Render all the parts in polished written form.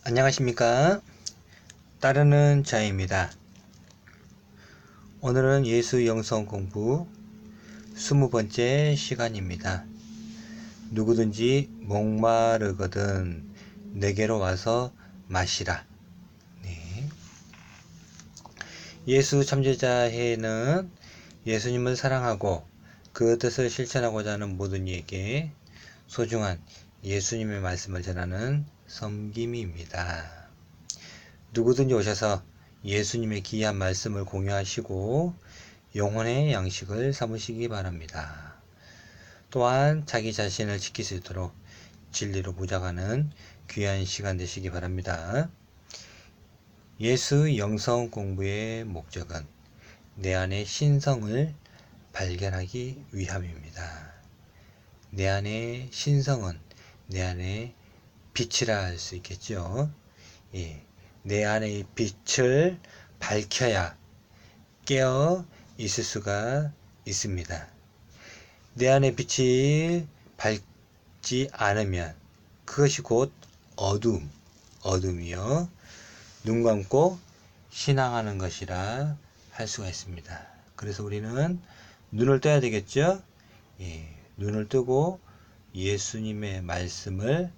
안녕하십니까? 따르는 자입니다. 오늘은 예수 영성 공부 20번째 시간입니다. 누구든지 목마르거든 내게로 와서 마시라. 네. 예수 참제자회는 예수님을 사랑하고 그 뜻을 실천하고자 하는 모든 이에게 소중한 예수님의 말씀을 전하는 섬김입니다. 누구든지 오셔서 예수님의 귀한 말씀을 공유하시고 영혼의 양식을 삼으시기 바랍니다. 또한 자기 자신을 지킬 수 있도록 진리로 묵상하는 귀한 시간 되시기 바랍니다. 예수 영성 공부의 목적은 내 안의 신성을 발견하기 위함입니다. 내 안의 신성은 내 안의 빛이라 할 수 있겠죠. 예. 내 안의 빛을 밝혀야 깨어 있을 수가 있습니다. 내 안의 빛이 밝지 않으면 그것이 곧 어둠이요. 눈 감고 신앙하는 것이라 할 수가 있습니다. 그래서 우리는 눈을 떠야 되겠죠? 예, 눈을 뜨고 예수님의 말씀을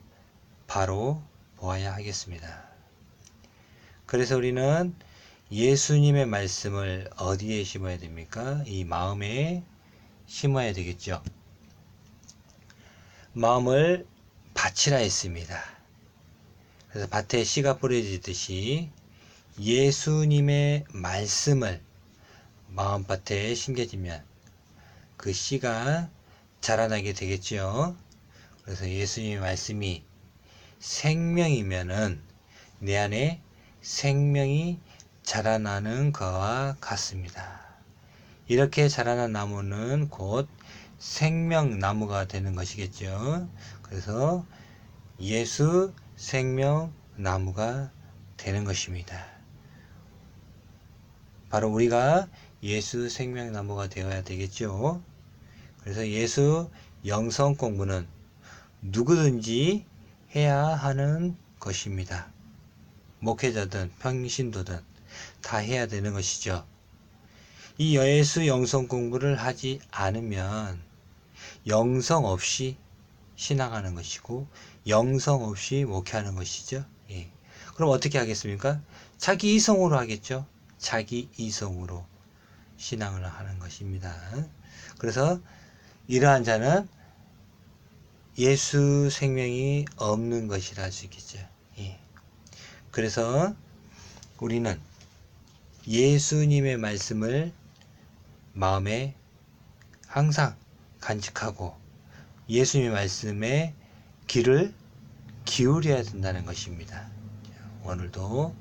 바로 보아야 하겠습니다. 그래서 우리는 예수님의 말씀을 어디에 심어야 됩니까? 이 마음에 심어야 되겠죠. 마음을 밭이라 했습니다. 그래서 밭에 씨가 뿌려지듯이 예수님의 말씀을 마음밭에 심겨지면 그 씨가 자라나게 되겠죠. 그래서 예수님의 말씀이 생명이면은 내 안에 생명이 자라나는 것과 같습니다. 이렇게 자라난 나무는 곧 생명나무가 되는 것이겠죠. 그래서 예수 생명나무가 되는 것입니다. 바로 우리가 예수 생명나무가 되어야 되겠죠. 그래서 예수 영성 공부는 누구든지 해야 하는 것입니다. 목회자든 평신도든 다 해야 되는 것이죠. 이 예수 영성 공부를 하지 않으면 영성 없이 신앙하는 것이고 영성 없이 목회하는 것이죠. 예. 그럼 어떻게 하겠습니까? 자기 이성으로 하겠죠. 자기 이성으로 신앙을 하는 것입니다. 그래서 이러한 자는 예수 생명이 없는 것이라 할 수 있겠죠. 예. 그래서 우리는 예수님의 말씀을 마음에 항상 간직하고 예수님의 말씀에 귀를 기울여야 된다는 것입니다. 오늘도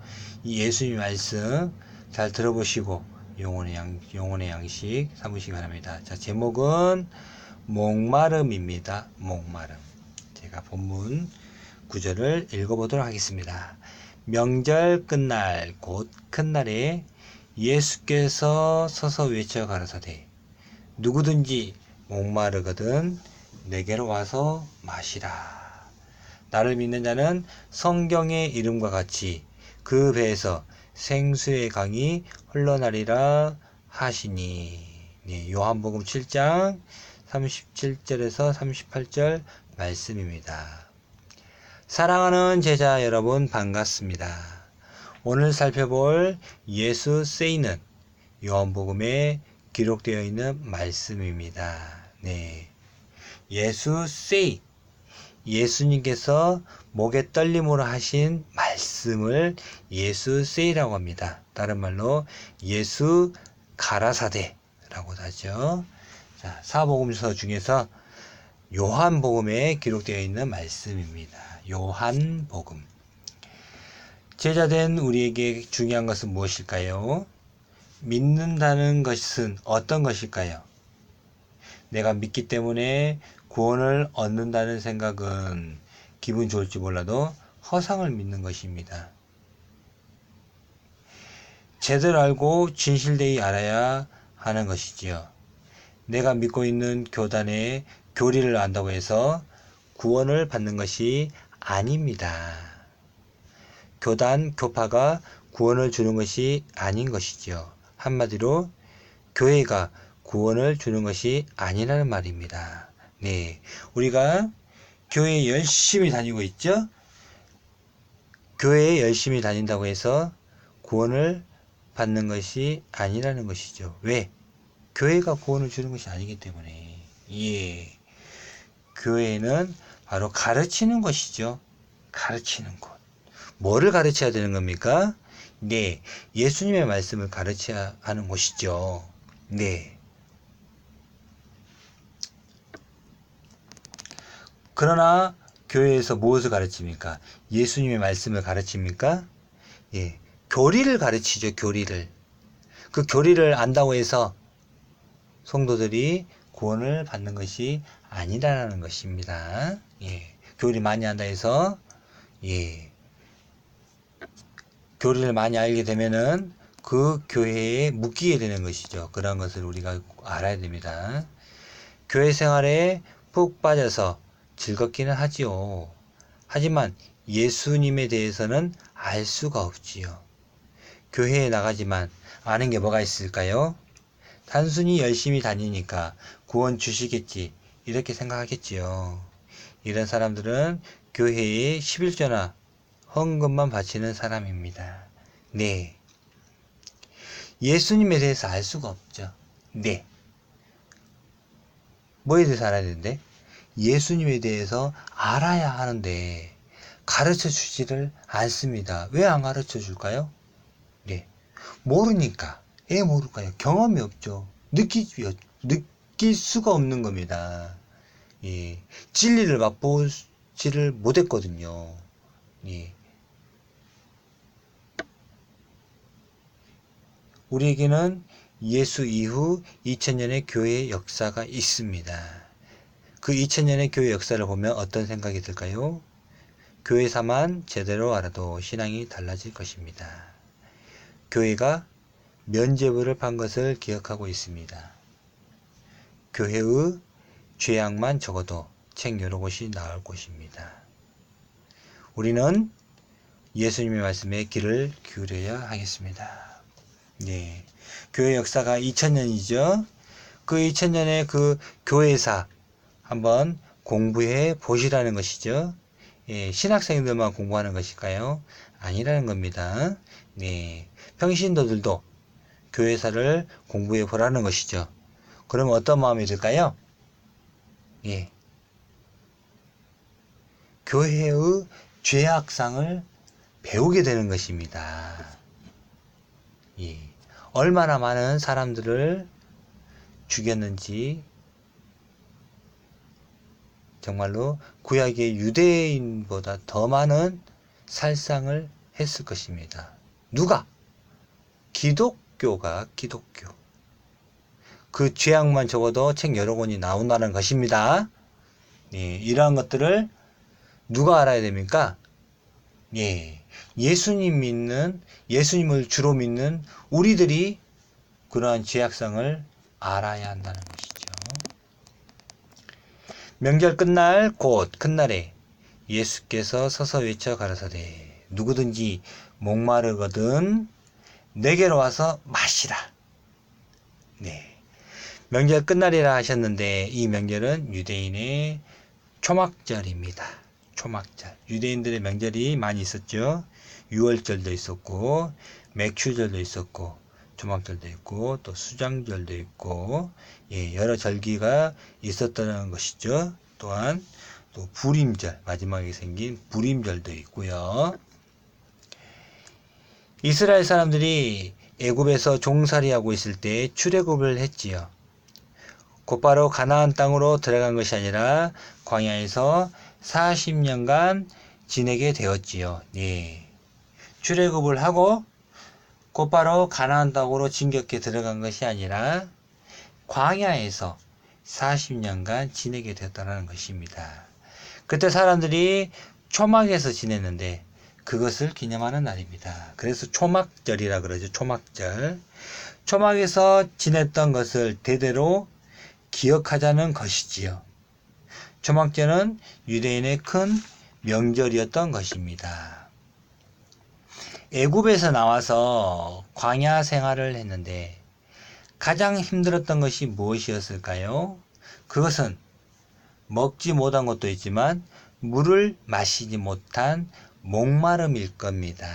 이 예수님의 말씀 잘 들어보시고 영혼의 양식 삼으시기 바랍니다. 자, 제목은 목마름입니다. 목마름. 제가 본문 구절을 읽어보도록 하겠습니다. 명절 끝날 곧 큰 날에 예수께서 서서 외쳐 가라사대 누구든지 목마르거든 내게로 와서 마시라. 나를 믿는 자는 성경의 이름과 같이 그 배에서 생수의 강이 흘러나리라 하시니. 네, 요한복음 7장 37절에서 38절 말씀입니다. 사랑하는 제자 여러분 반갑습니다. 오늘 살펴볼 예수 세이는 요한복음에 기록되어 있는 말씀입니다. 네, 예수 세이, 예수님께서 목에 떨림으로 하신 말씀을 예수 세이라고 합니다. 다른 말로 예수 가라사대라고도 하죠. 자, 사복음서 중에서 요한복음에 기록되어 있는 말씀입니다. 요한복음. 제자된 우리에게 중요한 것은 무엇일까요? 믿는다는 것은 어떤 것일까요? 내가 믿기 때문에 구원을 얻는다는 생각은 기분 좋을지 몰라도 허상을 믿는 것입니다. 제대로 알고 진실되이 알아야 하는 것이지요. 내가 믿고 있는 교단의 교리를 안다고 해서 구원을 받는 것이 아닙니다. 교단, 교파가 구원을 주는 것이 아닌 것이지요. 한마디로 교회가 구원을 주는 것이 아니라는 말입니다. 네, 우리가 교회에 열심히 다니고 있죠? 교회에 열심히 다닌다고 해서 구원을 받는 것이 아니라는 것이죠. 왜? 교회가 구원을 주는 것이 아니기 때문에. 예. 교회는 바로 가르치는 것이죠. 가르치는 것. 뭐를 가르쳐야 되는 겁니까? 네. 예수님의 말씀을 가르쳐야 하는 것이죠. 네. 그러나 교회에서 무엇을 가르칩니까? 예수님의 말씀을 가르칩니까? 예. 교리를 가르치죠. 교리를. 그 교리를 안다고 해서 성도들이 구원을 받는 것이 아니라는 것입니다. 예. 교리 많이 한다 해서 예. 교리를 많이 알게 되면은 그 교회에 묶이게 되는 것이죠. 그런 것을 우리가 알아야 됩니다. 교회 생활에 푹 빠져서 즐겁기는 하지요. 하지만 예수님에 대해서는 알 수가 없지요. 교회에 나가지만 아는 게 뭐가 있을까요? 단순히 열심히 다니니까 구원 주시겠지 이렇게 생각하겠지요. 이런 사람들은 교회에 11조나 헌금만 바치는 사람입니다. 네. 예수님에 대해서 알 수가 없죠. 네. 뭐에 대해서 알아야 되는데? 예수님에 대해서 알아야 하는데 가르쳐 주지를 않습니다. 왜 안 가르쳐 줄까요? 네. 모르니까. 왜 모를까요? 경험이 없죠. 느낄 수가 없는 겁니다. 예. 진리를 맛보지를 못했거든요. 예. 우리에게는 예수 이후 2000년의 교회 역사가 있습니다. 그 2000년의 교회 역사를 보면 어떤 생각이 들까요? 교회사만 제대로 알아도 신앙이 달라질 것입니다. 교회가 면죄부를 판 것을 기억하고 있습니다. 교회의 죄악만 적어도 책 여러 곳이 나올 것입니다. 우리는 예수님의 말씀에 귀를 기울여야 하겠습니다. 네. 교회 역사가 2000년이죠. 그 2000년의 그 교회사 한번 공부해 보시라는 것이죠. 예, 신학생들만 공부하는 것일까요? 아니라는 겁니다. 네. 평신도들도 교회사를 공부해 보라는 것이죠. 그러면 어떤 마음이 들까요? 예. 교회의 죄악상을 배우게 되는 것입니다. 예. 얼마나 많은 사람들을 죽였는지 정말로 구약의 유대인보다 더 많은 살상을 했을 것입니다. 누가? 기독교가 기독교. 그 죄악만 적어도 책 여러 권이 나온다는 것입니다. 예, 이러한 것들을 누가 알아야 됩니까? 예, 예수님을 주로 믿는 우리들이 그러한 죄악성을 알아야 한다는 것이죠. 명절 끝날 곧 큰날에 예수께서 서서 외쳐 가라사대 누구든지 목마르거든 내게로 와서 마시라. 네. 명절 끝날이라 하셨는데 이 명절은 유대인의 초막절입니다. 초막절. 유대인들의 명절이 많이 있었죠. 유월절도 있었고 맥추절도 있었고 초막절도 있고 또 수장절도 있고 예, 여러 절기가 있었다는 것이죠. 또한 또 불임절, 마지막에 생긴 불임절도 있고요. 이스라엘 사람들이 애굽에서 종살이하고 있을 때 출애굽을 했지요. 곧바로 가나안 땅으로 들어간 것이 아니라 광야에서 40년간 지내게 되었지요. 네. 출애굽을 하고 곧바로 가나안 땅으로 진격해 들어간 것이 아니라 광야에서 40년간 지내게 되었다는 것입니다. 그때 사람들이 초막에서 지냈는데 그것을 기념하는 날입니다. 그래서 초막절이라 그러죠. 초막절. 초막에서 지냈던 것을 대대로 기억하자는 것이지요. 초막절은 유대인의 큰 명절이었던 것입니다. 애굽에서 나와서 광야 생활을 했는데 가장 힘들었던 것이 무엇이었을까요? 그것은 먹지 못한 것도 있지만 물을 마시지 못한 목마름일 겁니다.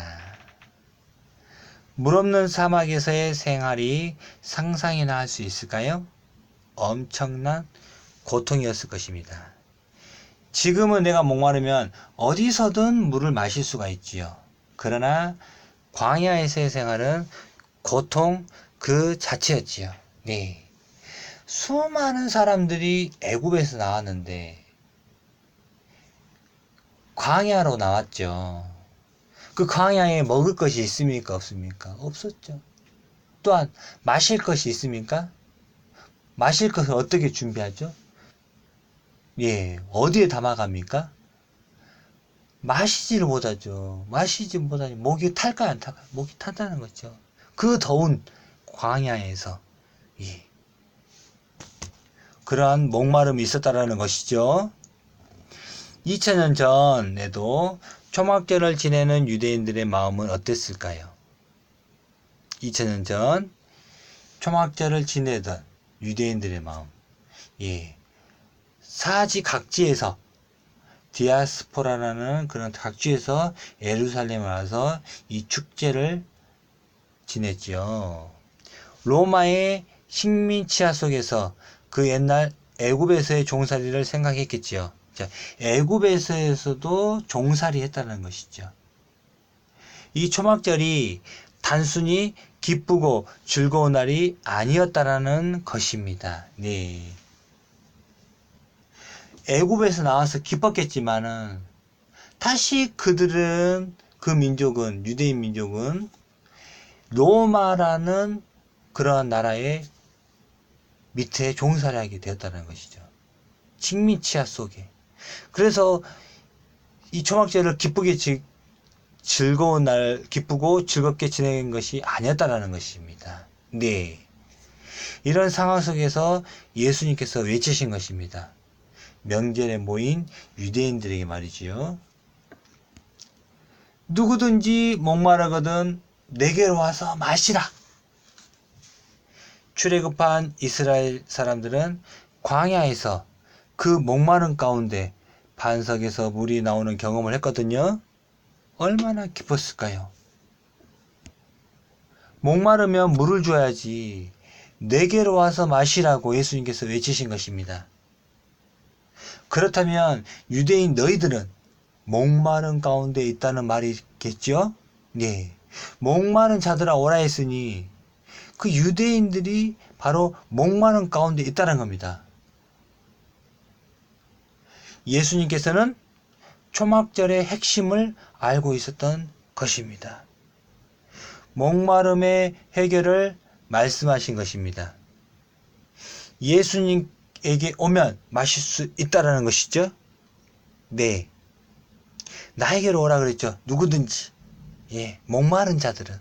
물 없는 사막에서의 생활이 상상이나 할 수 있을까요? 엄청난 고통이었을 것입니다. 지금은 내가 목마르면 어디서든 물을 마실 수가 있지요. 그러나 광야에서의 생활은 고통 그 자체였지요. 네. 수많은 사람들이 애굽에서 나왔는데 광야로 나왔죠. 그 광야에 먹을 것이 있습니까? 없습니까? 없었죠. 또한 마실 것이 있습니까? 마실 것을 어떻게 준비하죠? 예, 어디에 담아갑니까? 마시지를 못하죠. 마시지 못하니 목이 탈까요, 안 탈까요? 목이 탄다는 거죠. 그 더운 광야에서 예. 그러한 목마름이 있었다라는 것이죠. 2000년 전에도 초막절을 지내는 유대인들의 마음은 어땠을까요? 2000년 전 초막절을 지내던 유대인들의 마음. 예. 사지 각지에서 디아스포라라는 그런 각지에서 예루살렘에 와서 이 축제를 지냈지요. 로마의 식민 치하 속에서 그 옛날 애굽에서의 종살이를 생각했겠지요. 자, 애굽에서도 종살이 했다는 것이죠. 이 초막절이 단순히 기쁘고 즐거운 날이 아니었다라는 것입니다. 네. 애굽에서 나와서 기뻤겠지만은 다시 그들은 그 민족은 유대인 민족은 로마라는 그러한 나라의 밑에 종살이하게 되었다는 것이죠. 식민 치하 속에. 그래서 이 초막절을 즐거운 날, 기쁘고 즐겁게 지내는 것이 아니었다라는 것입니다. 네. 이런 상황 속에서 예수님께서 외치신 것입니다. 명절에 모인 유대인들에게 말이지요. 누구든지 목마르거든 내게로 와서 마시라. 출애굽한 이스라엘 사람들은 광야에서 그 목마른 가운데 반석에서 물이 나오는 경험을 했거든요. 얼마나 기뻤을까요? 목마르면 물을 줘야지 내게로 와서 마시라고 예수님께서 외치신 것입니다. 그렇다면 유대인 너희들은 목마른 가운데 있다는 말이겠죠? 네. 목마른 자들아 오라 했으니 그 유대인들이 바로 목마른 가운데 있다는 겁니다. 예수님께서는 초막절의 핵심을 알고 있었던 것입니다. 목마름의 해결을 말씀하신 것입니다. 예수님에게 오면 마실 수 있다라는 것이죠. 네. 나에게로 오라 그랬죠. 누구든지. 예, 목마른 자들은.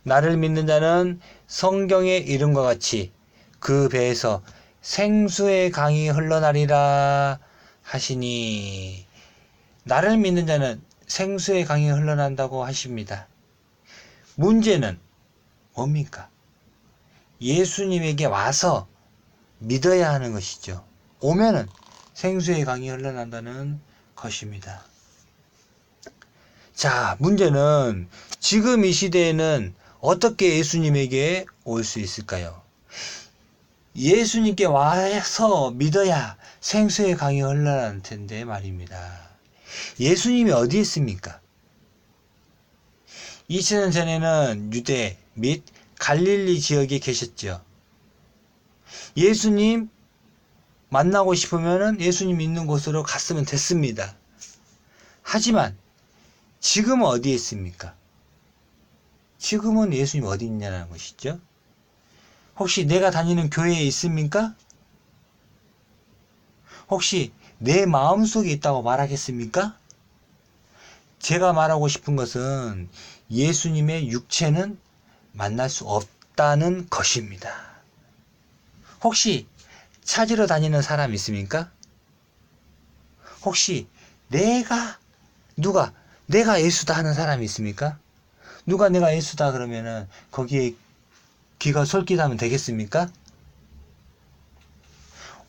나를 믿는 자는 성경의 이름과 같이 그 배에서 생수의 강이 흘러나리라 하시니, 나를 믿는 자는 생수의 강이 흘러난다고 하십니다. 문제는 뭡니까? 예수님에게 와서 믿어야 하는 것이죠. 오면은 생수의 강이 흘러난다는 것입니다. 자, 문제는 지금 이 시대에는 어떻게 예수님에게 올 수 있을까요? 예수님께 와서 믿어야 생수의 강이 흘러날 텐데 말입니다. 예수님이 어디에 있습니까? 2000년 전에는 유대 및 갈릴리 지역에 계셨죠. 예수님 만나고 싶으면 예수님 있는 곳으로 갔으면 됐습니다. 하지만 지금은 어디에 있습니까? 지금은 예수님 어디 있냐는 것이죠. 혹시 내가 다니는 교회에 있습니까? 혹시 내 마음속에 있다고 말하겠습니까? 제가 말하고 싶은 것은 예수님의 육체는 만날 수 없다는 것입니다. 혹시 찾으러 다니는 사람 있습니까? 혹시 누가 내가 예수다 하는 사람이 있습니까? 누가 내가 예수다 그러면은 거기에 귀가 솔깃하면 되겠습니까?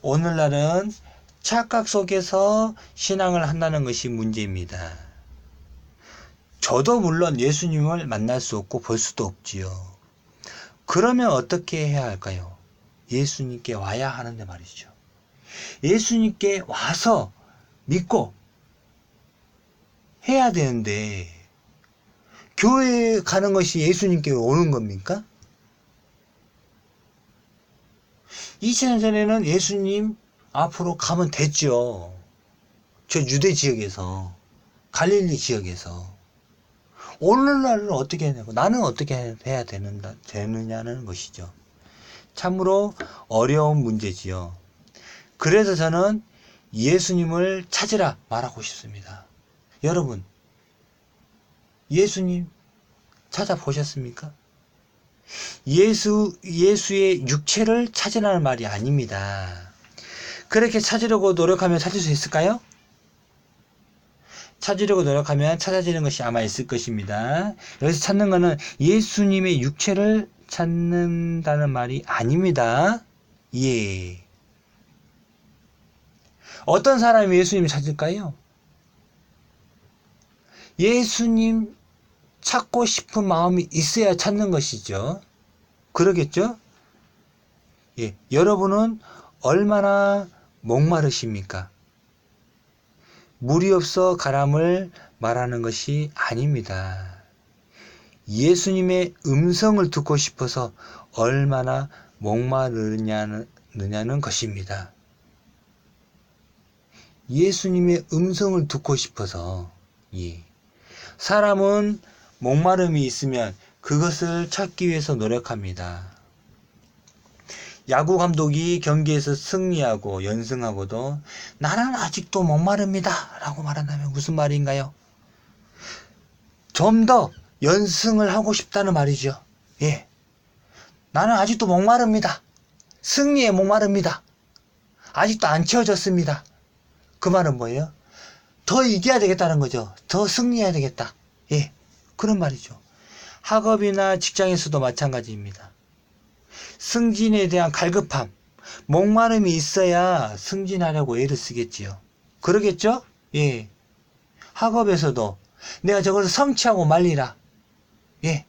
오늘날은 착각 속에서 신앙을 한다는 것이 문제입니다. 저도 물론 예수님을 만날 수 없고 볼 수도 없지요. 그러면 어떻게 해야 할까요? 예수님께 와야 하는데 말이죠. 예수님께 와서 믿고 해야 되는데 교회에 가는 것이 예수님께 오는 겁니까? 2000년 전에는 예수님 앞으로 가면 됐죠. 저 유대 지역에서, 갈릴리 지역에서. 오늘날은 어떻게 해야 되고 나는 어떻게 해야 되느냐는 것이죠. 참으로 어려운 문제지요. 그래서 저는 예수님을 찾으라 말하고 싶습니다. 여러분, 예수님 찾아보셨습니까? 예수의 육체를 찾으라는 말이 아닙니다. 그렇게 찾으려고 노력하면 찾을 수 있을까요? 찾으려고 노력하면 찾아지는 것이 아마 있을 것입니다. 여기서 찾는 것은 예수님의 육체를 찾는다는 말이 아닙니다. 예. 어떤 사람이 예수님을 찾을까요? 예수님 찾고 싶은 마음이 있어야 찾는 것이죠. 그러겠죠? 예. 여러분은 얼마나 목마르십니까? 물이 없어 가람을 말하는 것이 아닙니다. 예수님의 음성을 듣고 싶어서 얼마나 목마르냐는 것입니다. 예수님의 음성을 듣고 싶어서, 예. 사람은 목마름이 있으면 그것을 찾기 위해서 노력합니다. 야구 감독이 경기에서 승리하고 연승하고도 나는 아직도 목마릅니다 라고 말한다면 무슨 말인가요? 좀 더 연승을 하고 싶다는 말이죠. 예. 나는 아직도 목마릅니다. 승리에 목마릅니다. 아직도 안 채워졌습니다. 그 말은 뭐예요? 더 이겨야 되겠다는 거죠. 더 승리해야 되겠다. 예. 그런 말이죠. 학업이나 직장에서도 마찬가지입니다. 승진에 대한 갈급함, 목마름이 있어야 승진하려고 애를 쓰겠지요. 그러겠죠? 예. 학업에서도 내가 저것을 성취하고 말리라. 예.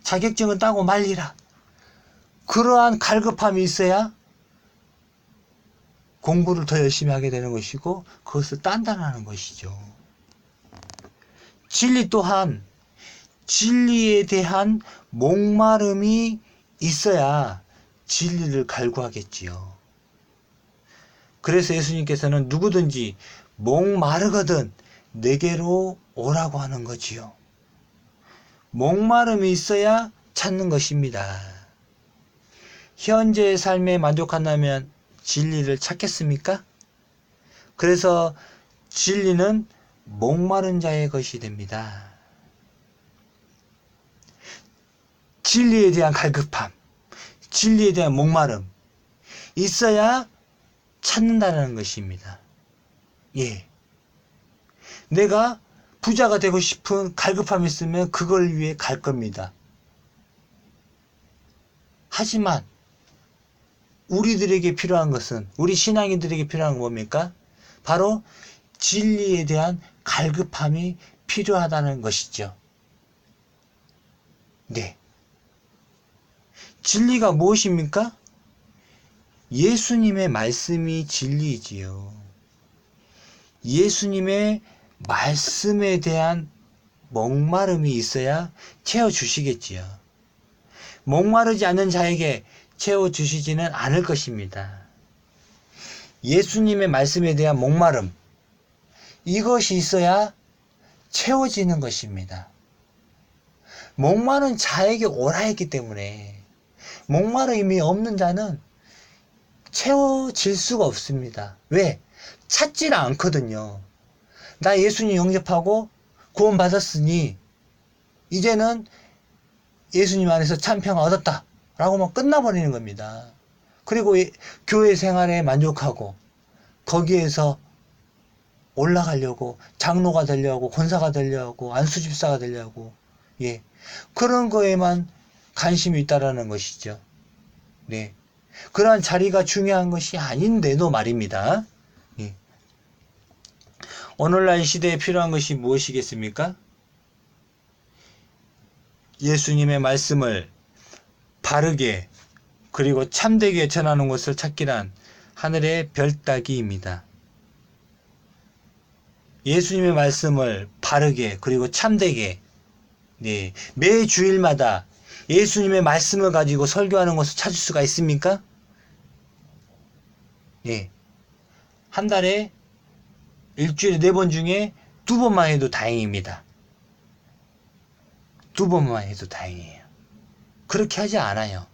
자격증을 따고 말리라. 그러한 갈급함이 있어야 공부를 더 열심히 하게 되는 것이고 그것을 딴다는 것이죠. 진리 또한 진리에 대한 목마름이 있어야 진리를 갈구하겠지요. 그래서 예수님께서는 누구든지 목마르거든 내게로 오라고 하는 거지요. 목마름이 있어야 찾는 것입니다. 현재의 삶에 만족한다면 진리를 찾겠습니까? 그래서 진리는 목마른 자의 것이 됩니다. 진리에 대한 갈급함, 진리에 대한 목마름 있어야 찾는다는 것입니다. 예. 내가 부자가 되고 싶은 갈급함이 있으면 그걸 위해 갈 겁니다. 하지만 우리들에게 필요한 것은, 우리 신앙인들에게 필요한 건 뭡니까? 바로 진리에 대한 갈급함이 필요하다는 것이죠. 네. 진리가 무엇입니까? 예수님의 말씀이 진리이지요. 예수님의 말씀에 대한 목마름이 있어야 채워주시겠지요. 목마르지 않는 자에게 채워주시지는 않을 것입니다. 예수님의 말씀에 대한 목마름, 이것이 있어야 채워지는 것입니다. 목마른 자에게 오라 했기 때문에 목마름이 없는 자는 채워질 수가 없습니다. 왜? 찾지를 않거든요. 나 예수님 영접하고 구원 받았으니 이제는 예수님 안에서 참 평화 얻었다 라고 막 끝나버리는 겁니다. 그리고 교회 생활에 만족하고 거기에서 올라가려고, 장로가 되려고, 권사가 되려고, 안수집사가 되려고, 예. 그런 거에만 관심이 있다라는 것이죠. 네. 그러한 자리가 중요한 것이 아닌데도 말입니다. 예. 오늘날 시대에 필요한 것이 무엇이겠습니까? 예수님의 말씀을 바르게 그리고 참되게 전하는 것을 찾기란 하늘의 별 따기입니다. 예수님의 말씀을 바르게 그리고 참되게, 네, 매 주일마다 예수님의 말씀을 가지고 설교하는 것을 찾을 수가 있습니까? 예. 한 달에 일주일에 4번 중에 2번만 해도 다행입니다. 2번만 해도 다행이에요. 그렇게 하지 않아요.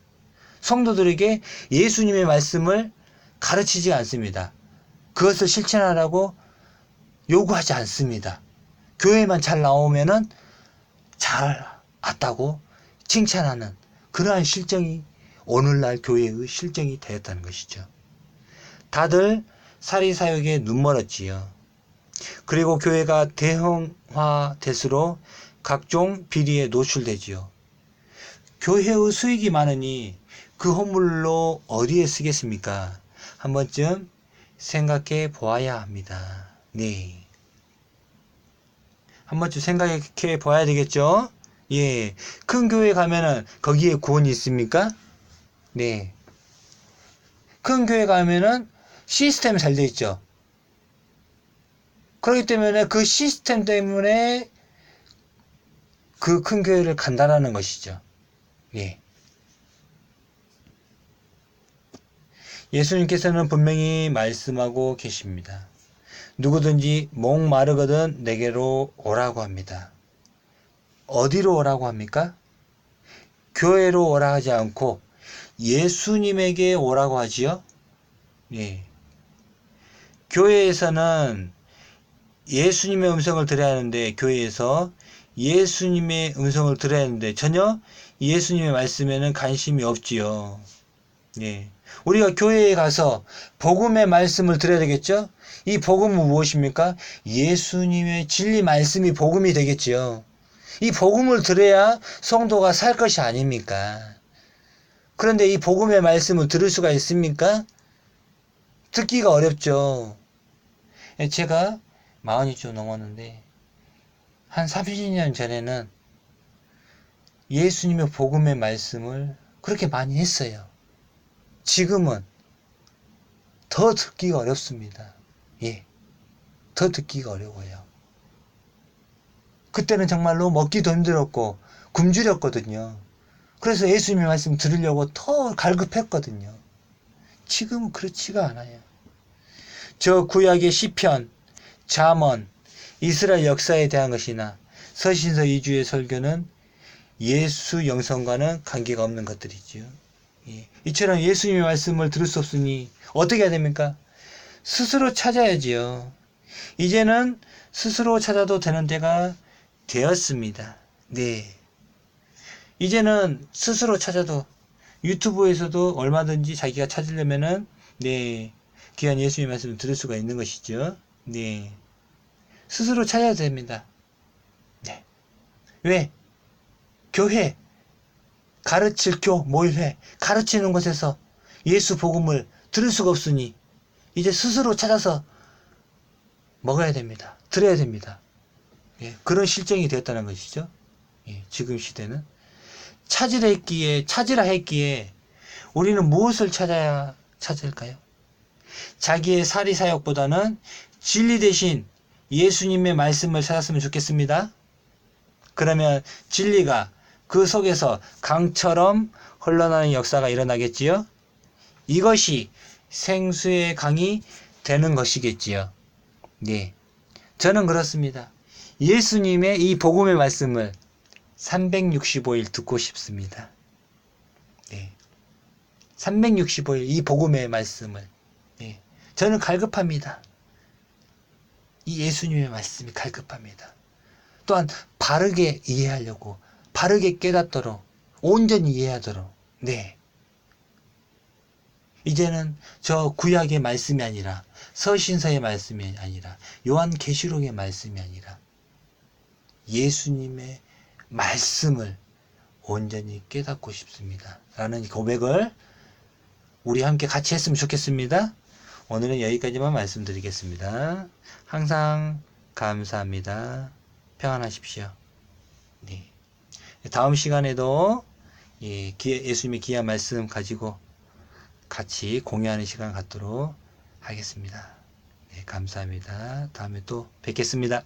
성도들에게 예수님의 말씀을 가르치지 않습니다. 그것을 실천하라고 요구하지 않습니다. 교회만 잘 나오면은 잘 왔다고 칭찬하는 그러한 실정이 오늘날 교회의 실정이 되었다는 것이죠. 다들 사리사욕에 눈멀었지요. 그리고 교회가 대형화될수록 각종 비리에 노출되지요. 교회의 수익이 많으니 그 헌물로 어디에 쓰겠습니까? 한 번쯤 생각해 보아야 합니다. 네. 한 번쯤 생각해 봐야 되겠죠? 예. 큰 교회 가면은 거기에 구원이 있습니까? 네. 큰 교회 가면은 시스템이 잘 돼 있죠. 그렇기 때문에 그 시스템 때문에 그 큰 교회를 간다라는 것이죠. 예. 예수님께서는 분명히 말씀하고 계십니다. 누구든지 목마르거든 내게로 오라고 합니다. 어디로 오라고 합니까? 교회로 오라 하지 않고 예수님에게 오라고 하지요. 예. 교회에서는 예수님의 음성을 들어야 하는데, 교회에서 예수님의 음성을 들어야 하는데 전혀 예수님의 말씀에는 관심이 없지요. 예. 우리가 교회에 가서 복음의 말씀을 들어야 되겠죠? 이 복음은 무엇입니까? 예수님의 진리 말씀이 복음이 되겠지요. 이 복음을 들어야 성도가 살 것이 아닙니까? 그런데 이 복음의 말씀을 들을 수가 있습니까? 듣기가 어렵죠. 제가 40이 좀 넘었는데 한 30년 전에는 예수님의 복음의 말씀을 그렇게 많이 했어요. 지금은 더 듣기가 어렵습니다. 예, 더 듣기가 어려워요. 그때는 정말로 먹기도 힘들었고 굶주렸거든요. 그래서 예수님의 말씀 들으려고 더 갈급했거든요. 지금은 그렇지가 않아요. 저 구약의 시편, 잠언, 이스라엘 역사에 대한 것이나 서신서 2주의 설교는 예수 영성과는 관계가 없는 것들이지요. 예. 이처럼 예수님의 말씀을 들을 수 없으니 어떻게 해야 됩니까? 스스로 찾아야지요. 이제는 스스로 찾아도 되는 때가 되었습니다. 네. 이제는 스스로 찾아도 유튜브에서도 얼마든지 자기가 찾으려면은 네. 귀한 예수님의 말씀을 들을 수가 있는 것이죠. 네. 스스로 찾아야 됩니다. 네. 왜? 교회, 가르칠 모일회, 가르치는 곳에서 예수 복음을 들을 수가 없으니 이제 스스로 찾아서 먹어야 됩니다. 들어야 됩니다. 예, 그런 실정이 되었다는 것이죠. 예, 지금 시대는 찾으라 했기에 우리는 무엇을 찾을까요? 자기의 사리사욕보다는 진리 대신 예수님의 말씀을 찾았으면 좋겠습니다. 그러면 진리가 그 속에서 강처럼 흘러나는 역사가 일어나겠지요. 이것이 생수의 강이 되는 것이겠지요. 네, 저는 그렇습니다. 예수님의 이 복음의 말씀을 365일 듣고 싶습니다. 네, 365일 이 복음의 말씀을 네, 저는 갈급합니다. 이 예수님의 말씀이 갈급합니다. 또한 바르게 이해하려고, 바르게 깨닫도록, 온전히 이해하도록, 네. 이제는 저 구약의 말씀이 아니라, 서신서의 말씀이 아니라, 요한계시록의 말씀이 아니라 예수님의 말씀을 온전히 깨닫고 싶습니다 라는 고백을 우리 함께 같이 했으면 좋겠습니다. 오늘은 여기까지만 말씀드리겠습니다. 항상 감사합니다. 평안하십시오. 네. 다음 시간에도 예수님의 귀한 말씀 가지고 같이 공유하는 시간 갖도록 하겠습니다. 네, 감사합니다. 다음에 또 뵙겠습니다.